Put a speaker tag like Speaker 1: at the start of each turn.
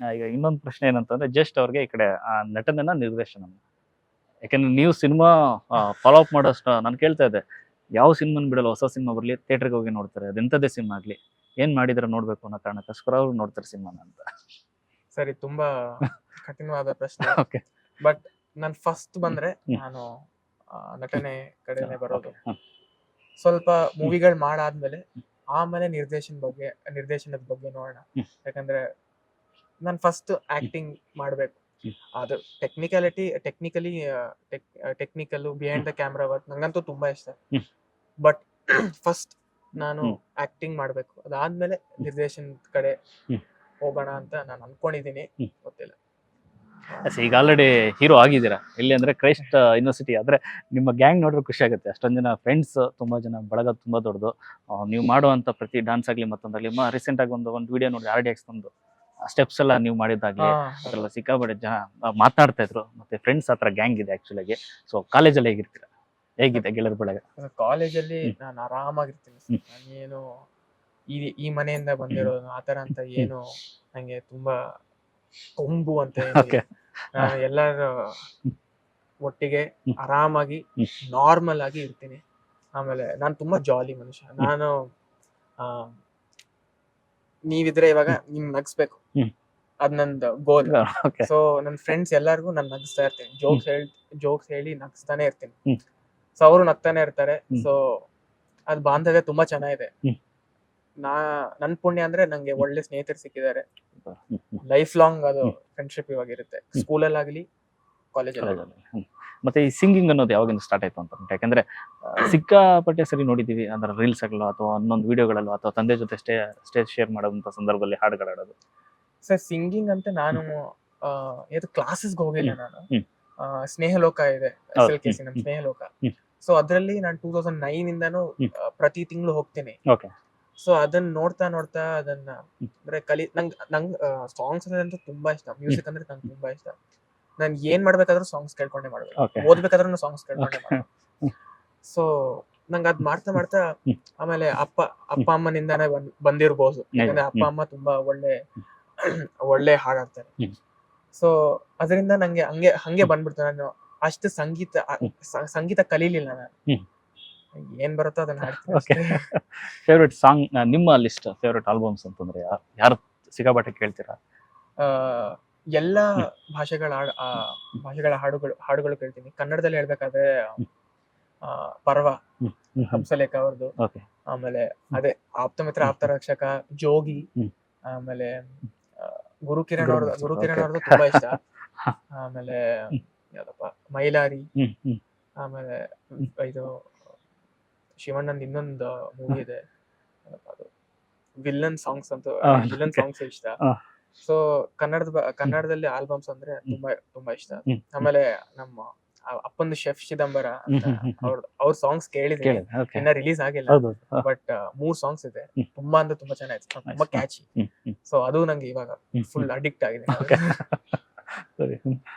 Speaker 1: ಈಗ ಇನ್ನೊಂದು ಪ್ರಶ್ನೆ ಏನಂತಂದ್ರೆ ಜಸ್ಟ್ ಅವ್ರಿಗೆ ಈ ಕಡೆ ಆ ನಟನೆನ ನಿರ್ದೇಶನ, ಯಾಕಂದ್ರೆ ನೀವು ಸಿನಿಮಾ ಫಾಲೋ ಅಪ್ ಮಾಡೋಷ್ಟು ನಾನು ಕೇಳ್ತಾ ಇದ್ದೆ, ಯಾವ ಸಿನಿಮಾನ ಬಿಡಲ್ಲ, ಹೊಸ ಸಿನಿಮಾ ಬರಲಿ ಥಿಯೇಟರ್ಗೆ ಹೋಗಿ ನೋಡ್ತಾರೆ, ಅದೆಂಥದ್ದೇ ಸಿನಿಮಾ ಆಗಲಿ, ಏನು ಮಾಡಿದ್ರೆ ನೋಡಬೇಕು ಅನ್ನೋ ಕಾರಣಕ್ಕೋಸ್ಕರ ಅವ್ರು ನೋಡ್ತಾರೆ ಸಿನಿಮಾನ ಅಂತ.
Speaker 2: ಸರಿ, ತುಂಬಾ ಕಠಿಣವಾದ ಪ್ರಶ್ನೆ.
Speaker 1: ಓಕೆ.
Speaker 2: ಬಟ್ ನಾನು ಫಸ್ಟ್ ಬಂದ್ರೆ ನಾನು ನಟನೆ ಕಡೆನೆ ಬರೋದು. ಸ್ವಲ್ಪ ಮೂವಿಗಳು ಮಾಡಾದ್ಮೇಲೆ ಆಮೇಲೆ ನಿರ್ದೇಶನದ ಬಗ್ಗೆ ನೋಡೋಣ. ಯಾಕಂದ್ರೆ ನಾನು ಫಸ್ಟ್ ಆಕ್ಟಿಂಗ್ ಮಾಡ್ಬೇಕು. ಅದು technical behind the camera work ನಂಗಂತೂ ತುಂಬಾ ಇಷ್ಟ. ಬಟ್ ಫಸ್ಟ್ ನಾನು ಆಕ್ಟಿಂಗ್ ಮಾಡ್ಬೇಕು, ಅದಾದ್ಮೇಲೆ ನಿರ್ದೇಶನದ ಕಡೆ ಹೋಗೋಣ ಅಂತ ನಾನು ಅನ್ಕೊಂಡಿದೀನಿ. ಗೊತ್ತಿಲ್ಲ.
Speaker 1: ಈಗ ಆಲ್ರೆಡಿ ಹೀರೋ ಆಗಿದ್ದೀರಾ, ಎಲ್ಲಿ ಅಂದ್ರೆ ಕ್ರೈಸ್ಟ್ ಯೂನಿವರ್ಸಿಟಿ. ಆದ್ರೆ ನಿಮ್ಮ ಗ್ಯಾಂಗ್ ನೋಡಿದ್ರೆ ಖುಷಿ ಆಗುತ್ತೆ, ಅಷ್ಟೊಂದು ಜನ ಫ್ರೆಂಡ್ಸ್, ತುಂಬಾ ಜನ ಬಳಗ, ತುಂಬಾ ದೊಡ್ಡದು. ನೀವು ಮಾಡುವಂತ ಪ್ರತಿ ಡಾನ್ಸ್ ಆಗ್ಲಿ ಮತ್ತೊಂದಾಗ್ಲಿ, ರೀಸೆಂಟ್ ಆಗಿ ಒಂದು ವಿಡಿಯೋ ನೋಡಿ RDX ಒಂದು ಸ್ಟೆಪ್ಸ್ ಎಲ್ಲ ನೀವು ಮಾಡಿದ್ದಾಗ್ಲಿ, ಅದೆಲ್ಲ ಸಿಕ್ಕಾಪಟ್ಟೆ ಜನ ಮಾತನಾಡ್ತಾ ಇದ್ರು. ಮತ್ತೆ ಫ್ರೆಂಡ್ಸ್ ಹತ್ರ ಗ್ಯಾಂಗ್ ಇದೆ ಆಕ್ಚುಲಾಗಿ. ಸೊ ಕಾಲೇಜಲ್ಲಿ ಹೇಗಿರ್ತೀರಾ, ಹೇಗಿದೆ ಗೆಳೆಯರ ಬಳಗ?
Speaker 2: ಕಾಲೇಜಲ್ಲಿ ನಾನು ಆರಾಮಾಗಿರ್ತೀನಿ. ನಾನೇನು ಈ ಮನೆಯಿಂದ ಬಂದಿರೋದು ಆತರ ಅಂತ ಏನು ನಂಗೆ ತುಂಬಾ ಕೊಂಬು ಅಂತ ನಾನು ಎಲ್ಲರ ಒಟ್ಟಿಗೆ ಆರಾಮಾಗಿ ನಾರ್ಮಲ್ ಆಗಿ ಇರ್ತೀನಿ. ಆಮೇಲೆ ನಾನು ತುಂಬಾ ಜಾಲಿ ಮನುಷ್ಯ. ನಾನು ನೀವಿದ್ರೆ ಇವಾಗ ನಿಮ್ ನಗ್ಸ್ಬೇಕು, ಅದ್ ನಂದು ಗೋಲ್. ಸೊ ನನ್ ಫ್ರೆಂಡ್ಸ್ ಎಲ್ಲಾರ್ಗು ನಾನು ನಗಿಸ್ತಾ ಇರ್ತೀನಿ, ಜೋಕ್ಸ್ ಹೇಳಿ ನಗಿಸ್ತಾನೆ ಇರ್ತೀನಿ. ಸೊ ಅವರು ನಗ್ತಾನೆ ಇರ್ತಾರೆ. ಸೊ ಅದ್ ಬಾಂಧವ್ಯ ತುಂಬಾ ಚೆನ್ನಾಗಿದೆ. ನನ್ ಪುಣ್ಯ ಅಂದ್ರೆ ನಂಗೆ ಒಳ್ಳೆ ಸ್ನೇಹಿತರು ಸಿಕ್ಕಿದ್ದಾರೆ. ಲೈಫ್ ಲಾಂಗ್ ಅದು ಫ್ರೆಂಡ್ಶಿಪ್ ಇವಾಗಿರುತ್ತೆ, ಸ್ಕೂಲಲ್ಲಾಗ್ಲಿ ಕಾಲೇಜಲ್ಲಿ.
Speaker 1: ಮತ್ತೆ ಈ ಸಿಂಗಿಂಗ್ ಅನ್ನೋದು ಯಾವಾಗಿಂದ ಸ್ಟಾರ್ಟ್ ಆಯ್ತು ಅಂತ? ಯಾಕಂದ್ರೆ ಸಿಕ್ಕಾಪಟ್ಟೆ ಸರಿ ನೋಡಿದೀವಿ, ಅಂದ್ರೆ ರೀಲ್ಸ್ ಆಗಲೋ ಅಥವಾ ಇನ್ನೊಂದು ವಿಡಿಯೋಗಳಲ್ಲೋ ಅಥವಾ ತಂದೆ ಜೊತೆ ಸ್ಟೇಜ್ ಶೇರ್ ಮಾಡೋದಂತ ಸಂದರ್ಭದಲ್ಲಿ ಹಾಡುಗಳಾಡೋದು.
Speaker 2: ಸರ್, ಸಿಂಗಿಂಗ್ ಅಂತ ನಾನು ಕ್ಲಾಸಸ್ಗೆ ಹೋಗಿಲ್ಲ. ನಾನು ಸ್ನೇಹಲೋಕ ಇದೆ, SLKC ನಮ್ ಸ್ನೇಹಲೋಕ. ಸೊ ಅದ್ರಲ್ಲಿ ನಾನು 2009 ಇಂದಾನು ಪ್ರತಿ ತಿಂಗಳು ಹೋಗ್ತೀನಿ. ಸೊ ಅದನ್ನ ನೋಡ್ತಾ ಅದನ್ನ ಅಂದ್ರೆ ನಂಗ್ ಸಾಂಗ್ಸ್ ಅಂದ್ರೆ ತುಂಬಾ ಇಷ್ಟ. ಮ್ಯೂಸಿಕ್ ಅಂದ್ರೆ ನಂಗೆ ತುಂಬಾ ಇಷ್ಟ. ನಾನ್ ಏನ್ ಮಾಡ್ಬೇಕಾದ್ರೂ ಸಾಂಗ್ಸ್ ಕೇಳ್ಕೊಂಡೆ ಮಾಡ್ಬೇಕು, ಓದ್ಬೇಕಾದ್ರೂ ಸಾಂಗ್ಸ್ ಕೇಳ್ಕೊಂಡೆ ಮಾಡ್ಬೇಕು. ಸೊ ನಂಗೆ ಅದ್ ಮಾಡ್ತಾ ಆಮೇಲೆ ಅಪ್ಪ ಅಮ್ಮನಿಂದಾನೇ ಬಂದಿರ್ಬೋದು. ಯಾಕಂದ್ರೆ ಅಪ್ಪ ಅಮ್ಮ ತುಂಬಾ ಒಳ್ಳೆ ಹಾಡಾಡ್ತಾರೆ. ಸೊ ಅದರಿಂದ ನಂಗೆ ಹಂಗೆ ಬಂದ್ಬಿಡ್ತು. ನಾನು ಅಷ್ಟು ಸಂಗೀತ ಕಲೀಲಿಲ್ಲ ನಾನು. ಏನ್ ಬರುತ್ತೋ ಅದನ್ನ ಹಾಡ್ತೀನಿ.
Speaker 1: ಫೇವ್ರೆಟ್ ಸಾಂಗ್, ನಿಮ್ಮ ಲಿಸ್ಟ್ ಫೇವ್ರೆಟ್ ಆಲ್ಬಮ್ಸ್ ಅಂತಂದ್ರೆ ಯಾರು ಸಿಕ್ಕಾಪಟ್ಟೆ ಕೇಳ್ತೀರಾ?
Speaker 2: ಎಲ್ಲಾ ಭಾಷೆಗಳ ಹಾಡುಗಳು ಕೇಳ್ತೀನಿ. ಕನ್ನಡದಲ್ಲಿ ಹೇಳ್ಬೇಕಾದ್ರೆ ಪರ್ವ, ಹಂಸಲೇಖ ಅವ್ರದ್ದು. ಆಮೇಲೆ ಅದೇ ಆಪ್ತಮಿತ್ರ ಆಪ್ತರಕ್ಷಕ, ಜೋಗಿ, ಆಮೇಲೆ ಗುರುಕಿರಣ್ ಅವ್ರದ್ದು ತುಂಬಾ ಇಷ್ಟ. ಆಮೇಲೆ ಯಾವ್ದಪ್ಪ, ಮೈಲಾರಿ, ಆಮೇಲೆ ಇದು ಶಿವಣ್ಣಂದ್ ಇನ್ನೊಂದು ಮೂವಿ ಇದೆ, ಅದು ವಿಲ್ಲನ್ ಸಾಂಗ್ಸ್ ಇಷ್ಟ. ಸೊ ಕನ್ನಡದಲ್ಲಿ ಆಲ್ಬಮ್ಸ್ ಅಂದ್ರೆ ತುಂಬಾ ಇಷ್ಟ. ಆಮೇಲೆ ನಮ್ಮ ಅಪ್ಪಂದು ಶೆಫ್ ಚಿದಂಬರ ಅಂತ ಅವ್ರ ಸಾಂಗ್ಸ್ ಕೇಳಿದ್ದೀನಿ, ಇನ್ನ ರಿಲೀಸ್ ಆಗಿಲ್ಲ. ಬಟ್ 3 ಸಾಂಗ್ಸ್ ಇದೆ, ತುಂಬಾ ಅಂದ್ರೆ ತುಂಬಾ ಚೆನ್ನಾಗಿದೆ, ತುಂಬಾ ಕ್ಯಾಚಿ. ಸೊ ಅದು ನಂಗೆ ಇವಾಗ ಫುಲ್ ಅಡಿಕ್ಟ್ ಆಗಿದೆ.